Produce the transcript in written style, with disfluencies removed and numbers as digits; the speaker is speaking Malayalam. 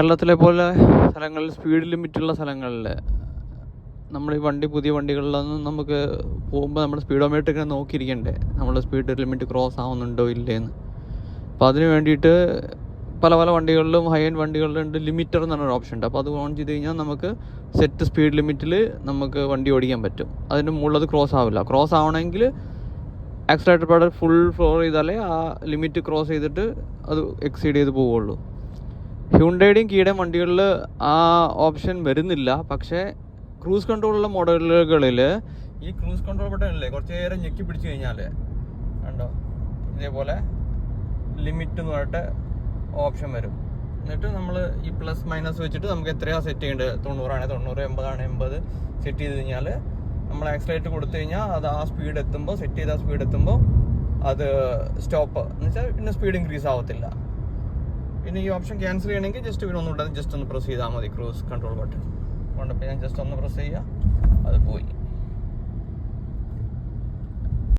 കേരളത്തിലെ പോലെ സ്ഥലങ്ങളിൽ സ്പീഡ് ലിമിറ്റുള്ള സ്ഥലങ്ങളിൽ നമ്മൾ ഈ പുതിയ വണ്ടികളിലൊന്നും നമുക്ക് പോകുമ്പോൾ നമ്മൾ സ്പീഡോമീറ്റർ ഇങ്ങനെ നോക്കിയിരിക്കണ്ടേ, നമ്മൾ സ്പീഡ് ലിമിറ്റ് ക്രോസ് ആവുന്നുണ്ടോ ഇല്ലേന്ന്. അപ്പോൾ അതിന് വേണ്ടിയിട്ട് പല വണ്ടികളിലും ഹൈ എൻഡ് വണ്ടികളിലുണ്ട് ലിമിറ്റർ എന്ന് പറഞ്ഞൊരു ഓപ്ഷൻ ഉണ്ട്. അപ്പോൾ അത് ഓൺ ചെയ്ത് കഴിഞ്ഞാൽ നമുക്ക് സെറ്റ് സ്പീഡ് ലിമിറ്റിൽ നമുക്ക് വണ്ടി ഓടിക്കാൻ പറ്റും. അതിന് മുകളിൽ ക്രോസ് ആവില്ല. ക്രോസ് ആവണമെങ്കിൽ ആക്സിലറേറ്റർ പെഡൽ ഫുൾ ഫ്ലോർ ചെയ്താലേ ആ ലിമിറ്റ് ക്രോസ് ചെയ്തിട്ട് അത് എക്സീഡ് ചെയ്ത് പോവുള്ളൂ. ഹ്യുണ്ടൈയുടെയും കീയുടെയും വണ്ടികളിൽ ആ ഓപ്ഷൻ വരുന്നില്ല. പക്ഷേ ക്രൂസ് കൺട്രോളുള്ള മോഡലുകളിൽ ഈ ക്രൂസ് കൺട്രോൾ ബട്ടണില്ലേ കുറച്ച് നേരം ഞെക്കി പിടിച്ചു കഴിഞ്ഞാൽ കണ്ടോ ഇതേപോലെ ലിമിറ്റ് എന്ന് പറഞ്ഞിട്ട് ഓപ്ഷൻ വരും. എന്നിട്ട് നമ്മൾ ഈ പ്ലസ് മൈനസ് വെച്ചിട്ട് നമുക്ക് എത്രയാണ് സെറ്റ് ചെയ്യേണ്ടത്, 90 90, 80 80 സെറ്റ് ചെയ്ത് കഴിഞ്ഞാൽ നമ്മൾ ആക്സിലറേറ്റർ കൊടുത്തു കഴിഞ്ഞാൽ അത് ആ സ്പീഡ് എത്തുമ്പോൾ, സെറ്റ് ചെയ്ത ആ സ്പീഡ് എത്തുമ്പോൾ അത് സ്റ്റോപ്പ് എന്ന് വെച്ചാൽ പിന്നെ സ്പീഡ് ഇൻക്രീസ് ആവത്തില്ല. പിന്നെ ഈ ഓപ്ഷൻ ക്യാൻസൽ ചെയ്യണമെങ്കിൽ ജസ്റ്റ് ഒന്നുകൂടെ ജസ്റ്റ് ഒന്ന് പ്രസ് ചെയ്താൽ മതി ക്രൂസ് കൺട്രോൾ ബട്ടൺ. അതുകൊണ്ടപ്പോൾ ഞാൻ ജസ്റ്റ് ഒന്ന് പ്രസ് ചെയ്യുക, അത് പോയി.